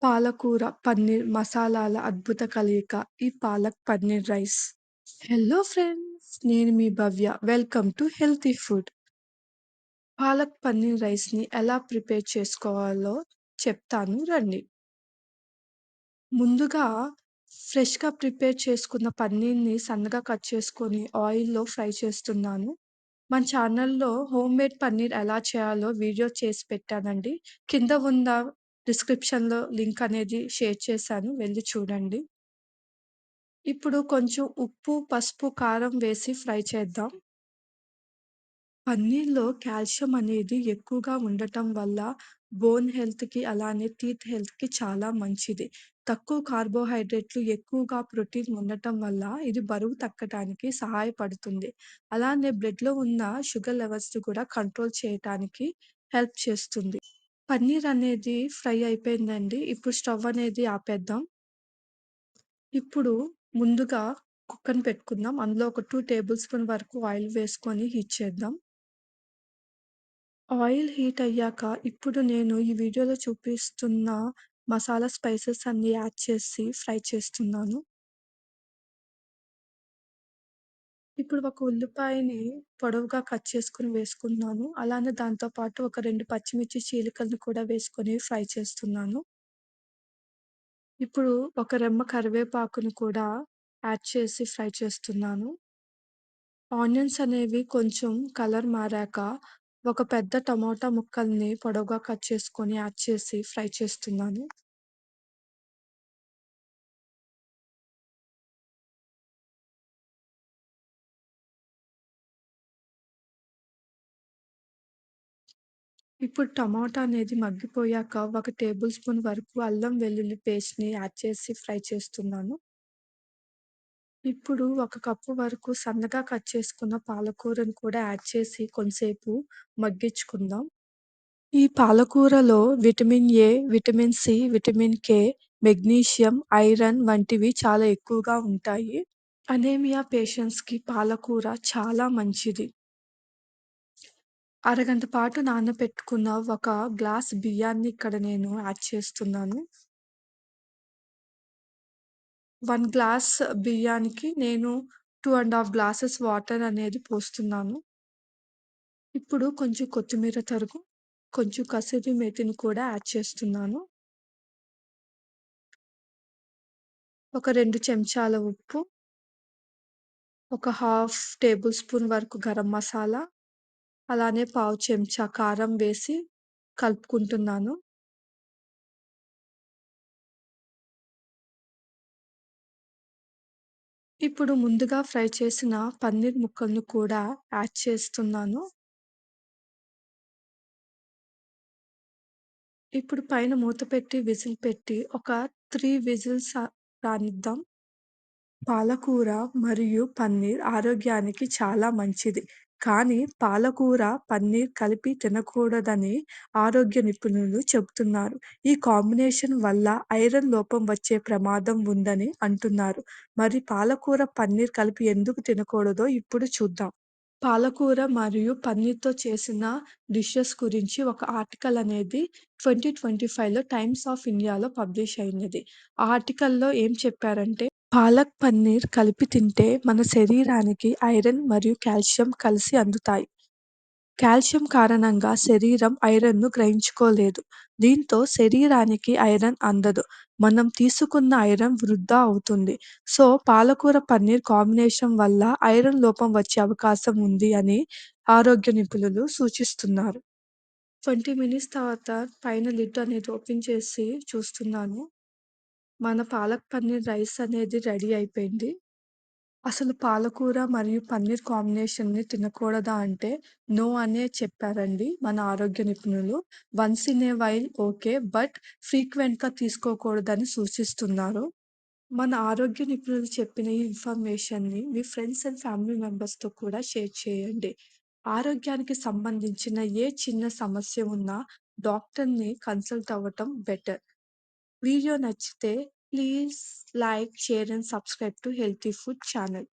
పాలకూర, పన్నీర్ మసాలాల అద్భుత కలయిక ఈ palak paneer rice. Hello friends! నేను మీ Bhavya. Welcome to healthy food. Palak paneer రైస్‌ని ఎలా ప్రిపేర్ చేసుకోవాలో చెప్తాను రండి. ముందుగా ఫ్రెష్‌గా ప్రిపేర్ చేసుకున్న పన్నీర్‌ని సన్నగా కట్ చేసుకొని ఆయిల్‌లో ఫ్రై చేస్తున్నాను. మన ఛానల్‌లో హోమ్‌మేడ్ పన్నీర్ ఎలా చేయాలో వీడియో చేసి పెట్టానండి. కింద ఉన్న డిస్క్రిప్షన్‌లో లింక్ అనేది షేర్ చేశాను. వెళ్లి చూడండి. ఇప్పుడు కొంచెం ఉప్పు, పసుపు, కారం వేసి ఫ్రై చేద్దాం. పన్నీర్‌లో కాల్షియం అనేది ఎక్కువగా ఉండటం వల్ల బోన్ హెల్త్‌కి అలానే టీత్ హెల్త్‌కి చాలా మంచిది. తక్కువ కార్బోహైడ్రేట్లు, ఎక్కువగా ప్రోటీన్ ఉండటం వల్ల ఇది బరువు తగ్గటానికి సహాయపడుతుంది. అలానే బ్లడ్‌లో ఉన్న షుగర్ లెవెల్స్‌ని కూడా కంట్రోల్ చేయటానికి హెల్ప్ చేస్తుంది. పన్నీర్ అనేది ఫ్రై అయిపోయిందండి. ఇప్పుడు స్టవ్ అనేది ఆపేద్దాం. ఇప్పుడు ముందుగా కుక్కర్‌ని పెట్టుకుందాం. అందులో ఒక 2 టేబుల్ స్పూన్ వరకు ఆయిల్ వేసుకొని హీట్ చేద్దాం. ఆయిల్ హీట్ అయ్యాక ఇప్పుడు నేను ఈ వీడియోలో చూపిస్తున్న మసాలా స్పైసెస్ అన్నీ యాడ్ చేసి ఫ్రై చేస్తున్నాను. ఇప్పుడు ఒక ఉల్లిపాయని పొడవుగా కట్ చేసుకొని వేసుకున్నాను. అలానే దాంతో పాటు ఒక 2 పచ్చిమిర్చి చీలికలను కూడా వేసుకొని ఫ్రై చేస్తున్నాను. ఇప్పుడు ఒక రెమ్మ కరివేపాకుని కూడా యాడ్ చేసి ఫ్రై చేస్తున్నాను. ఆనియన్స్ అనేవి కొంచెం కలర్ మారాక, ఒక పెద్ద టమోటా ముక్కల్ని పొడవుగా కట్ చేసుకొని యాడ్ చేసి ఫ్రై చేస్తున్నాను. ఇప్పుడు టమాటా అనేది మగ్గిపోయాక, ఒక టేబుల్ స్పూన్ వరకు అల్లం వెల్లుల్లి పేస్ట్‌ని యాడ్ చేసి ఫ్రై చేస్తున్నాను. ఇప్పుడు ఒక కప్పు వరకు సన్నగా కట్ చేసుకున్న పాలకూరను కూడా యాడ్ చేసి కొంసేపు మగ్గించుకుందాం. ఈ పాలకూరలో vitamin A, vitamin C, vitamin K, magnesium, iron వంటివి చాలా ఎక్కువగా ఉంటాయి. అనీమియా పేషెంట్స్‌కి పాలకూర చాలా మంచిది. అరగంట పాటు నానబెట్టుకున్న ఒక గ్లాస్ బియ్యాన్ని ఇక్కడ నేను యాడ్ చేస్తున్నాను. 1 గ్లాస్ బియ్యానికి నేను 2 ½ గ్లాసెస్ వాటర్ అనేది పోస్తున్నాను. ఇప్పుడు కొంచెం కొత్తిమీర తరుగు, కొంచెం కసూరి మేతిని కూడా యాడ్ చేస్తున్నాను. ఒక 2 చెంచాల ఉప్పు, ఒక హాఫ్ టేబుల్ స్పూన్ వరకు గరం మసాలా, అలానే పావు చెంచా కారం వేసి కలుపుకుంటున్నాను. ఇప్పుడు ముందుగా ఫ్రై చేసిన పన్నీర్ ముక్కలను కూడా యాడ్ చేస్తున్నాను. ఇప్పుడు పైన మూత పెట్టి విజిల్ పెట్టి ఒక 3 విజిల్స్ రానిద్దాం. పాలకూర మరియు పన్నీర్ ఆరోగ్యానికి చాలా మంచిది. కానీ పాలకూర, పన్నీర్ కలిపి తినకూడదని ఆరోగ్య నిపుణులు చెబుతున్నారు. ఈ కాంబినేషన్ వల్ల ఐరన్ లోపం వచ్చే ప్రమాదం ఉందని అంటున్నారు. మరి పాలకూర, పన్నీర్ కలిపి ఎందుకు తినకూడదో ఇప్పుడు చూద్దాం. పాలకూర మరియు పన్నీర్‌తో చేసిన డిషెస్ గురించి ఒక ఆర్టికల్ అనేది 2025లో టైమ్స్ ఆఫ్ ఇండియాలో పబ్లిష్ అయినది. ఆ ఆర్టికల్‌లో ఏం చెప్పారంటే, పాలక్, పన్నీర్ కలిపి తింటే మన శరీరానికి ఐరన్ మరియు కాల్షియం కలిసి అందుతాయి. కాల్షియం కారణంగా శరీరం ఐరన్‌ను గ్రహించుకోలేదు. దీంతో శరీరానికి ఐరన్ అందదు. మనం తీసుకున్న ఐరన్ వృధా అవుతుంది. సో, పాలకూర, పన్నీర్ కాంబినేషన్ వల్ల ఐరన్ లోపం వచ్చే అవకాశం ఉంది అని ఆరోగ్య నిపుణులు సూచిస్తున్నారు. 20 మినిట్స్ తర్వాత పైన లిడ్ అనేది ఓపెన్ చేసి చూస్తున్నాను. మన పాలక్ పన్నీర్ రైస్ అనేది రెడీ అయిపోయింది. అసలు పాలకూర మరియు పన్నీర్ కాంబినేషన్‌ని తినకూడదా అంటే, నో అనే చెప్పారండి మన ఆరోగ్య నిపుణులు. Once in a while okay. But ఫ్రీక్వెంట్‌గా తీసుకోకూడదని సూచిస్తున్నారు. మన ఆరోగ్య నిపుణులు చెప్పిన ఈ ఇన్ఫర్మేషన్‌ని మీ ఫ్రెండ్స్ అండ్ ఫ్యామిలీ మెంబర్స్‌తో కూడా షేర్ చేయండి. ఆరోగ్యానికి సంబంధించిన ఏ చిన్న సమస్య ఉన్నా డాక్టర్‌ని కన్సల్ట్ అవ్వటం బెటర్. వీడియో నచ్చితే please like, share and subscribe to healthy food channel.